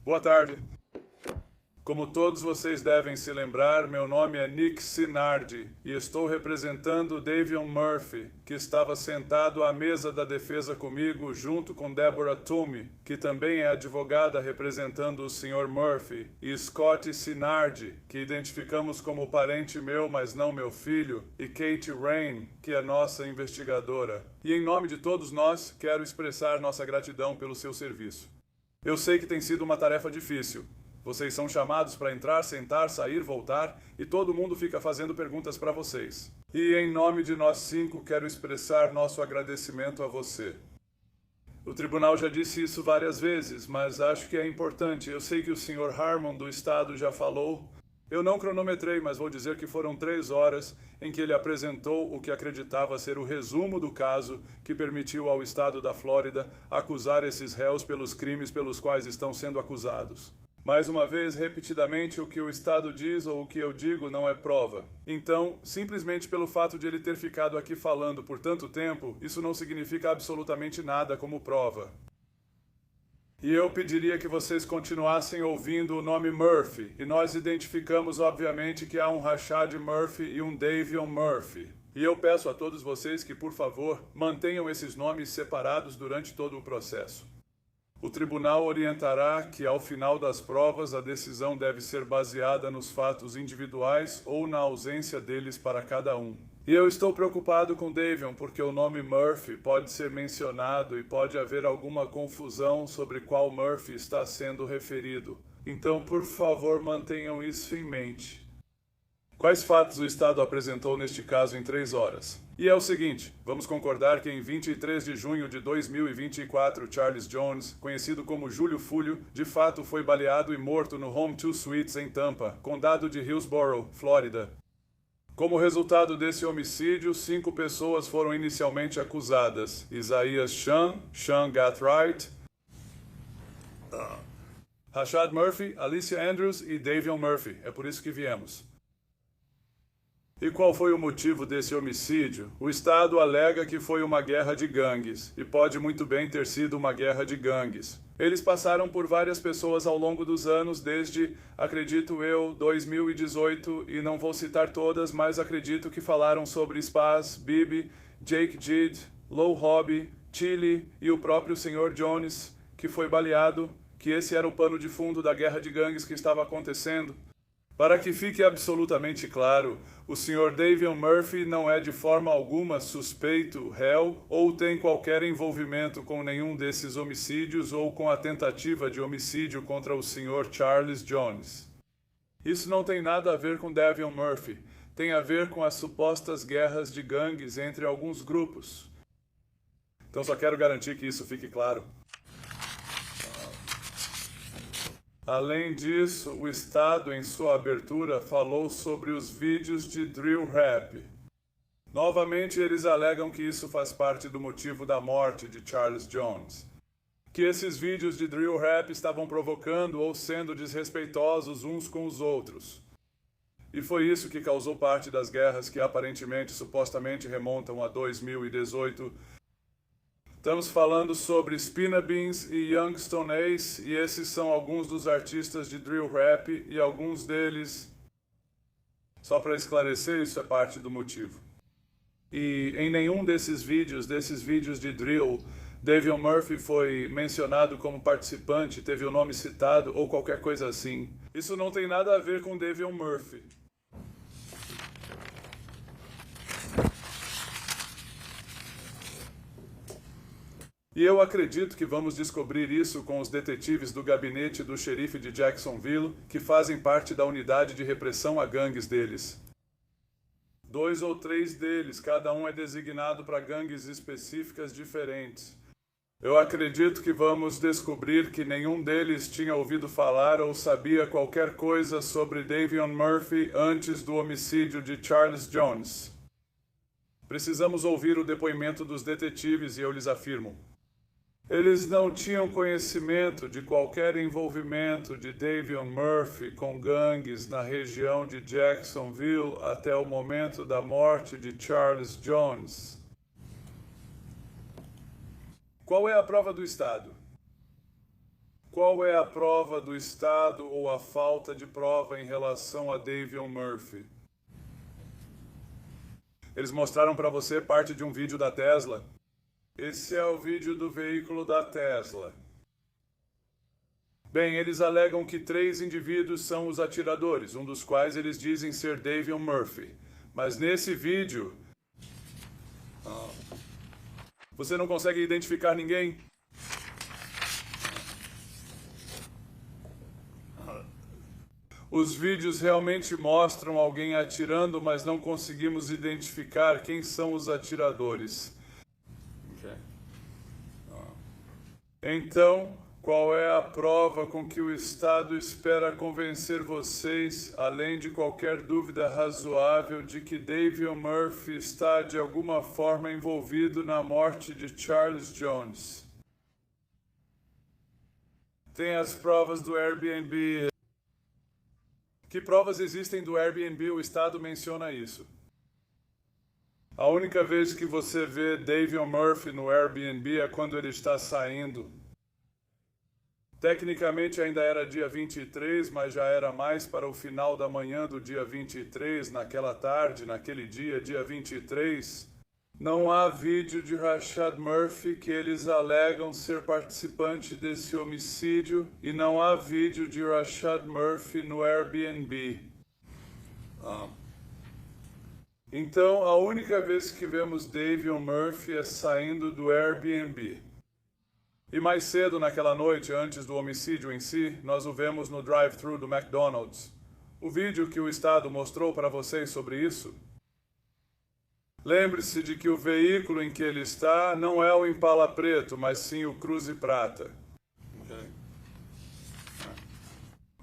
Boa tarde. Como todos vocês devem se lembrar, meu nome é Nick Sinardi e estou representando Davion Murphy, que estava sentado à mesa da defesa comigo junto com Deborah Toomey, que também é advogada representando o Sr. Murphy, e Scott Sinardi, que identificamos como parente meu, mas não meu filho, e Kate Rain, que é nossa investigadora. E em nome de todos nós, quero expressar nossa gratidão pelo seu serviço. Eu sei que tem sido uma tarefa difícil. Vocês são chamados para entrar, sentar, sair, voltar, e todo mundo fica fazendo perguntas para vocês. E em nome de nós 5, quero expressar nosso agradecimento a você. O tribunal já disse isso várias vezes, mas acho que é importante. Eu sei que o Sr. Harmon do Estado já falou. Eu não cronometrei, mas vou dizer que foram 3 horas em que ele apresentou o que acreditava ser o resumo do caso que permitiu ao Estado da Flórida acusar esses réus pelos crimes pelos quais estão sendo acusados. Mais uma vez, repetidamente, o que o Estado diz ou o que eu digo não é prova. Então, simplesmente pelo fato de ele ter ficado aqui falando por tanto tempo, isso não significa absolutamente nada como prova. E eu pediria que vocês continuassem ouvindo o nome Murphy, e nós identificamos, obviamente, que há um Rashad Murphy e um Davion Murphy. E eu peço a todos vocês que, por favor, mantenham esses nomes separados durante todo o processo. O tribunal orientará que, ao final das provas, a decisão deve ser baseada nos fatos individuais ou na ausência deles para cada um. E eu estou preocupado com Davion porque o nome Murphy pode ser mencionado e pode haver alguma confusão sobre qual Murphy está sendo referido. Então, por favor, mantenham isso em mente. Quais fatos o Estado apresentou neste caso em 3 horas? E é o seguinte, vamos concordar que em 23 de junho de 2024, Charles Jones, conhecido como Júlio Fulho, de fato foi baleado e morto no Home 2 Suites em Tampa, condado de Hillsborough, Flórida. Como resultado desse homicídio, 5 pessoas foram inicialmente acusadas. Isaiah Sean Gathright, Rashad Murphy, Alicia Andrews e Davion Murphy. É por isso que viemos. E qual foi o motivo desse homicídio? O Estado alega que foi uma guerra de gangues, e pode muito bem ter sido uma guerra de gangues. Eles passaram por várias pessoas ao longo dos anos, desde, acredito eu, 2018, e não vou citar todas, mas acredito que falaram sobre Spaz, Bibi, Jake Jidd, Low Hobby, Chile e o próprio Sr. Jones, que foi baleado, que esse era o pano de fundo da guerra de gangues que estava acontecendo. Para que fique absolutamente claro, o Sr. Davion Murphy não é de forma alguma suspeito, réu ou tem qualquer envolvimento com nenhum desses homicídios ou com a tentativa de homicídio contra o Sr. Charles Jones. Isso não tem nada a ver com Davion Murphy, tem a ver com as supostas guerras de gangues entre alguns grupos. Então só quero garantir que isso fique claro. Além disso, o Estado, em sua abertura, falou sobre os vídeos de drill rap. Novamente, eles alegam que isso faz parte do motivo da morte de Charles Jones. Que esses vídeos de drill rap estavam provocando ou sendo desrespeitosos uns com os outros. E foi isso que causou parte das guerras que aparentemente, supostamente remontam a 2018. Estamos falando sobre Spina Beans e Youngstone Ace, e esses são alguns dos artistas de drill rap, e alguns deles, só para esclarecer, isso é parte do motivo. E em nenhum desses vídeos de drill, Davion Murphy foi mencionado como participante, teve o nome citado ou qualquer coisa assim. Isso não tem nada a ver com Davion Murphy. E eu acredito que vamos descobrir isso com os detetives do gabinete do xerife de Jacksonville, que fazem parte da unidade de repressão a gangues deles. 2 ou 3 deles, cada um é designado para gangues específicas diferentes. Eu acredito que vamos descobrir que nenhum deles tinha ouvido falar ou sabia qualquer coisa sobre Davion Murphy antes do homicídio de Charles Jones. Precisamos ouvir o depoimento dos detetives e eu lhes afirmo. Eles não tinham conhecimento de qualquer envolvimento de Davion Murphy com gangues na região de Jacksonville até o momento da morte de Charles Jones. Qual é a prova do Estado? Qual é a prova do estado ou a falta de prova em relação a Davion Murphy. Eles mostraram para você parte de um vídeo da Tesla. Esse é o vídeo do veículo da Tesla. Bem, eles alegam que 3 indivíduos são os atiradores, um dos quais eles dizem ser Davion Murphy. Mas nesse vídeo, você não consegue identificar ninguém? Os vídeos realmente mostram alguém atirando, mas não conseguimos identificar quem são os atiradores. Então, qual é a prova com que o Estado espera convencer vocês, além de qualquer dúvida razoável, de que Davion Murphy está de alguma forma envolvido na morte de Charles Jones? Tem as provas do Airbnb. Que provas existem do Airbnb? O Estado menciona isso. A única vez que você vê Davion Murphy no Airbnb é quando ele está saindo. Tecnicamente ainda era dia 23, mas já era mais para o final da manhã do dia 23, naquela tarde, naquele dia, dia 23. Não há vídeo de Rashad Murphy que eles alegam ser participante desse homicídio e não há vídeo de Rashad Murphy no Airbnb. Então, a única vez que vemos Davion Murphy é saindo do Airbnb. E mais cedo naquela noite, antes do homicídio em si, nós o vemos no drive-thru do McDonald's. O vídeo que o Estado mostrou para vocês sobre isso. Lembre-se de que o veículo em que ele está não é o Impala preto, mas sim o Cruze prata.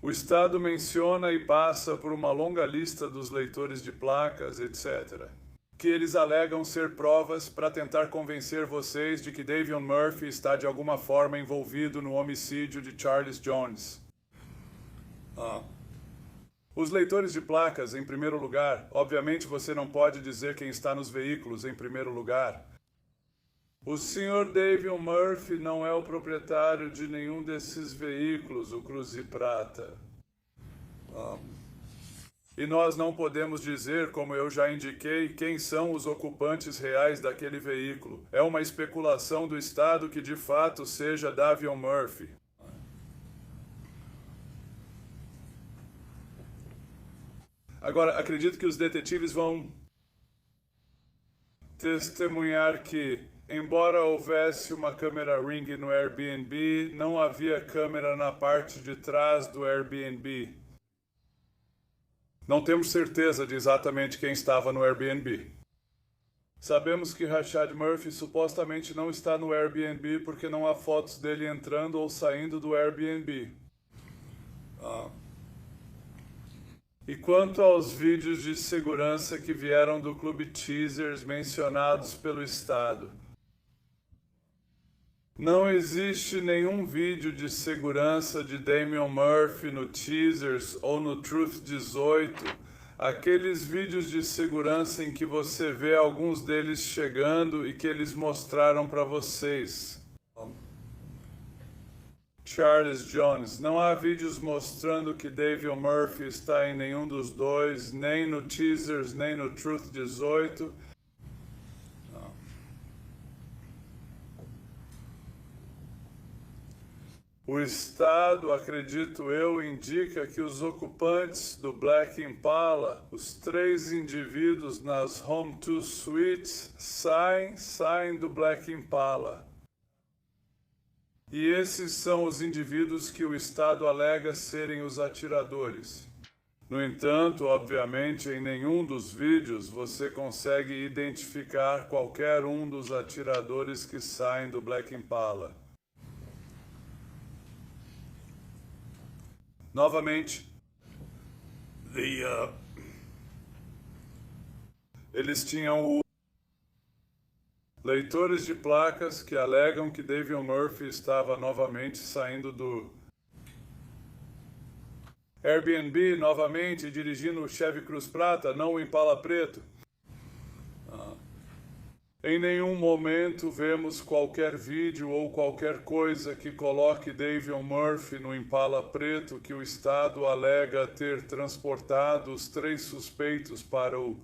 O Estado menciona e passa por uma longa lista dos leitores de placas, etc., que eles alegam ser provas para tentar convencer vocês de que Davion Murphy está de alguma forma envolvido no homicídio de Charles Jones. Os leitores de placas, em primeiro lugar, obviamente você não pode dizer quem está nos veículos em primeiro lugar. O Sr. Davion Murphy não é o proprietário de nenhum desses veículos, o Cruze prata. E nós não podemos dizer, como eu já indiquei, quem são os ocupantes reais daquele veículo. É uma especulação do Estado que de fato seja Davion Murphy. Agora, acredito que os detetives vão testemunhar que, embora houvesse uma câmera Ring no Airbnb, não havia câmera na parte de trás do Airbnb. Não temos certeza de exatamente quem estava no Airbnb. Sabemos que Rashad Murphy supostamente não está no Airbnb porque não há fotos dele entrando ou saindo do Airbnb. E quanto aos vídeos de segurança que vieram do Clube Teasers mencionados pelo Estado, não existe nenhum vídeo de segurança de Davion Murphy no Teasers ou no Truth 18, aqueles vídeos de segurança em que você vê alguns deles chegando e que eles mostraram para vocês. Charles Jones. Não há vídeos mostrando que Davion Murphy está em nenhum dos dois, nem no Teasers, nem no Truth 18. O Estado, acredito eu, indica que os ocupantes do Black Impala, os 3 indivíduos nas Home 2 Suites, saem do Black Impala. E esses são os indivíduos que o Estado alega serem os atiradores. No entanto, obviamente, em nenhum dos vídeos você consegue identificar qualquer um dos atiradores que saem do Black Impala. Novamente, eles tinham leitores de placas que alegam que Davion Murphy estava novamente saindo do Airbnb, novamente dirigindo o Chevy Cruz Prata, não o Impala preto. Em nenhum momento vemos qualquer vídeo ou qualquer coisa que coloque Davion Murphy no Impala preto que o Estado alega ter transportado os 3 suspeitos para o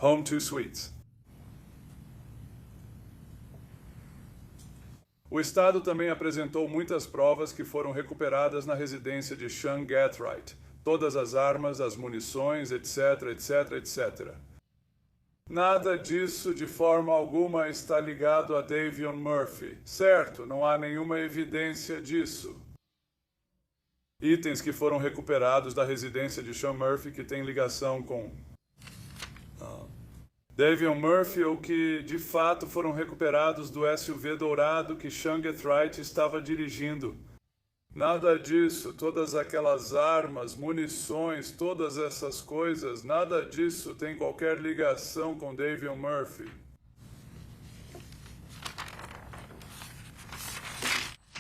Home 2 Suites. O Estado também apresentou muitas provas que foram recuperadas na residência de Sean Gathright, todas as armas, as munições, etc, etc, etc. Nada disso de forma alguma está ligado a Davion Murphy, certo? Não há nenhuma evidência disso. Itens que foram recuperados da residência de Sean Murphy que têm ligação com Davion Murphy ou que de fato foram recuperados do SUV dourado que Sean Gathright estava dirigindo. Nada disso, todas aquelas armas, munições, todas essas coisas, nada disso tem qualquer ligação com Davion Murphy.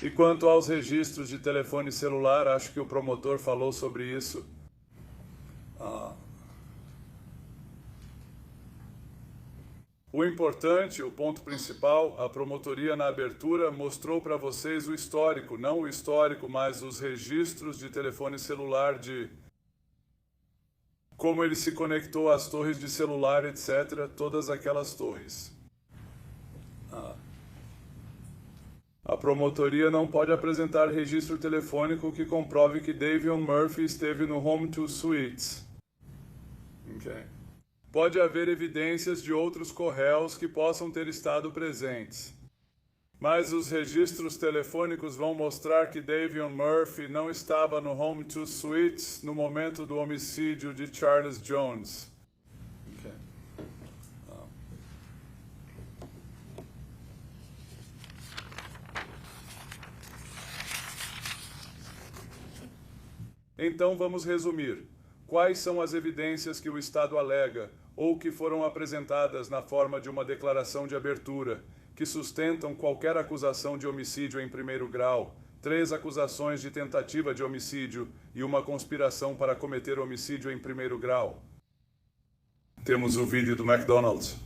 E quanto aos registros de telefone celular, acho que o promotor falou sobre isso. O importante, o ponto principal, a promotoria na abertura mostrou para vocês o histórico, não o histórico, mas os registros de telefone celular de como ele se conectou às torres de celular, etc., todas aquelas torres. A promotoria não pode apresentar registro telefônico que comprove que Davion Murphy esteve no Home 2 Suites. Okay. Pode haver evidências de outros correios que possam ter estado presentes. Mas os registros telefônicos vão mostrar que Davion Murphy não estava no Home 2 Suites no momento do homicídio de Charles Jones. Okay. Então vamos resumir. Quais são as evidências que o Estado alega ou que foram apresentadas na forma de uma declaração de abertura, que sustentam qualquer acusação de homicídio em primeiro grau, 3 acusações de tentativa de homicídio e uma conspiração para cometer homicídio em primeiro grau? Temos o vídeo do McDonald's.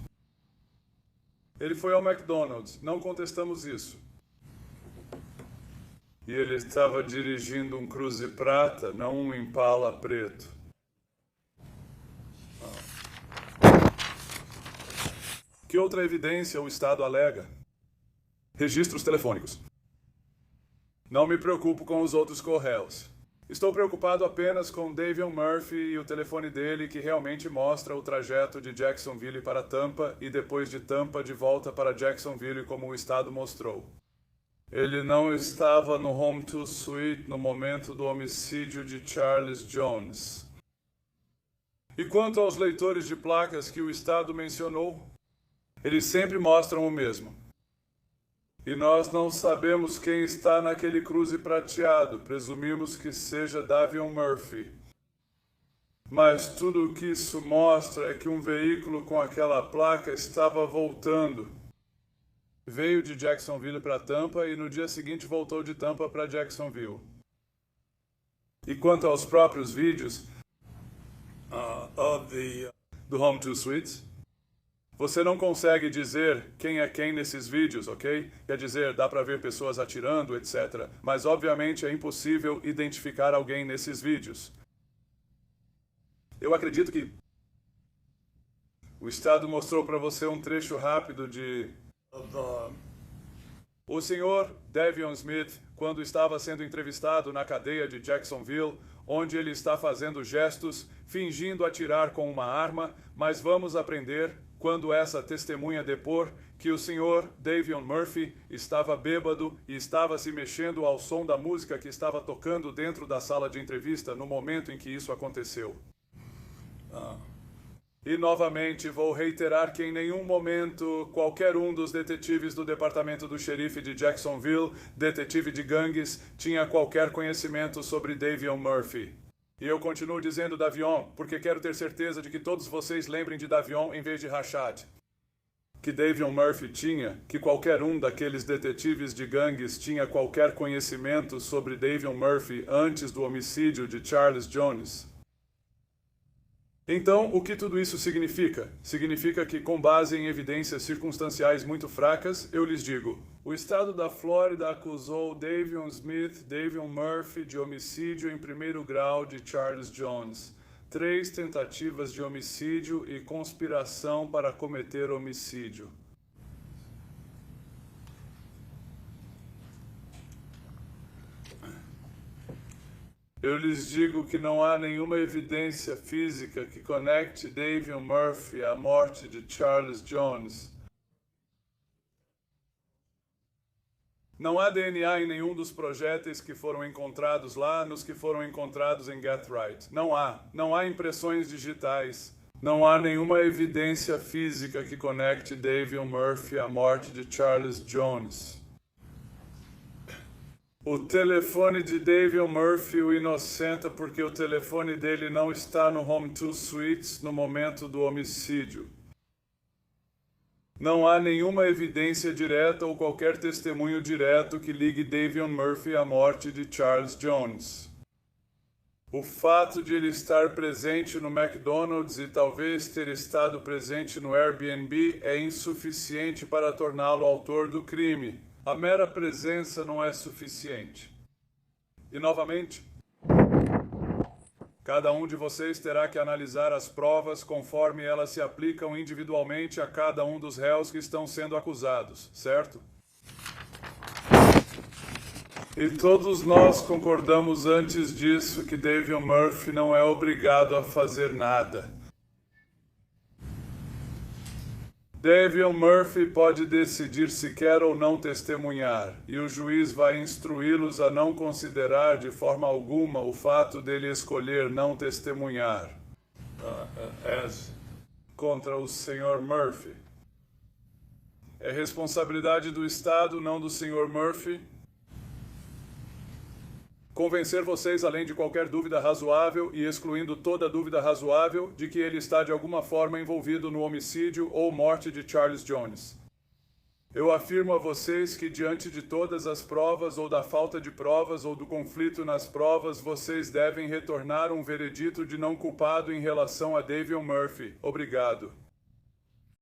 Ele foi ao McDonald's, não contestamos isso. E ele estava dirigindo um Cruze prata, não um Impala preto. Que outra evidência o Estado alega? Registros telefônicos. Não me preocupo com os outros correios. Estou preocupado apenas com Davion Murphy e o telefone dele que realmente mostra o trajeto de Jacksonville para Tampa e depois de Tampa de volta para Jacksonville como o Estado mostrou. Ele não estava no Home 2 Suite no momento do homicídio de Charles Jones. E quanto aos leitores de placas que o Estado mencionou, eles sempre mostram o mesmo. E nós não sabemos quem está naquele Cruze prateado, presumimos que seja Davion Murphy. Mas tudo o que isso mostra é que um veículo com aquela placa estava voltando. Veio de Jacksonville para Tampa e no dia seguinte voltou de Tampa para Jacksonville. E quanto aos próprios vídeos do Home 2 Suites, você não consegue dizer quem é quem nesses vídeos, ok? Quer dizer, dá para ver pessoas atirando, etc. Mas obviamente é impossível identificar alguém nesses vídeos. Eu acredito que o Estado mostrou para você um trecho rápido de o senhor Davion Smith, quando estava sendo entrevistado na cadeia de Jacksonville, onde ele está fazendo gestos, fingindo atirar com uma arma, mas vamos aprender, quando essa testemunha depor, que o senhor Davion Murphy estava bêbado e estava se mexendo ao som da música que estava tocando dentro da sala de entrevista no momento em que isso aconteceu. E novamente vou reiterar que em nenhum momento qualquer um dos detetives do departamento do xerife de Jacksonville, detetive de gangues, tinha qualquer conhecimento sobre Davion Murphy. E eu continuo dizendo Davion, porque quero ter certeza de que todos vocês lembrem de Davion em vez de Rashad. Que Davion Murphy tinha, que qualquer um daqueles detetives de gangues tinha qualquer conhecimento sobre Davion Murphy antes do homicídio de Charles Jones. Então, o que tudo isso significa? Significa que, com base em evidências circunstanciais muito fracas, eu lhes digo: o estado da Flórida acusou Davion Smith, Davion Murphy de homicídio em primeiro grau de Charles Jones, 3 tentativas de homicídio e conspiração para cometer homicídio. Eu lhes digo que não há nenhuma evidência física que conecte Davion Murphy à morte de Charles Jones. Não há DNA em nenhum dos projéteis que foram encontrados lá nos que foram encontrados em Gathright. Não há. Não há impressões digitais. Não há nenhuma evidência física que conecte Davion Murphy à morte de Charles Jones. O telefone de Davion Murphy o inocenta porque o telefone dele não está no Home 2 Suites no momento do homicídio. Não há nenhuma evidência direta ou qualquer testemunho direto que ligue Davion Murphy à morte de Charles Jones. O fato de ele estar presente no McDonald's e talvez ter estado presente no Airbnb é insuficiente para torná-lo autor do crime. A mera presença não é suficiente. E novamente, cada um de vocês terá que analisar as provas conforme elas se aplicam individualmente a cada um dos réus que estão sendo acusados, certo? E todos nós concordamos antes disso que Davion Murphy não é obrigado a fazer nada. Davion Murphy pode decidir se quer ou não testemunhar, e o juiz vai instruí-los a não considerar de forma alguma o fato dele escolher não testemunhar. Contra o Sr. Murphy. É responsabilidade do Estado, não do Sr. Murphy, convencer vocês, além de qualquer dúvida razoável e excluindo toda dúvida razoável, de que ele está de alguma forma envolvido no homicídio ou morte de Charles Jones. Eu afirmo a vocês que, diante de todas as provas ou da falta de provas ou do conflito nas provas, vocês devem retornar um veredito de não culpado em relação a Davion Murphy. Obrigado.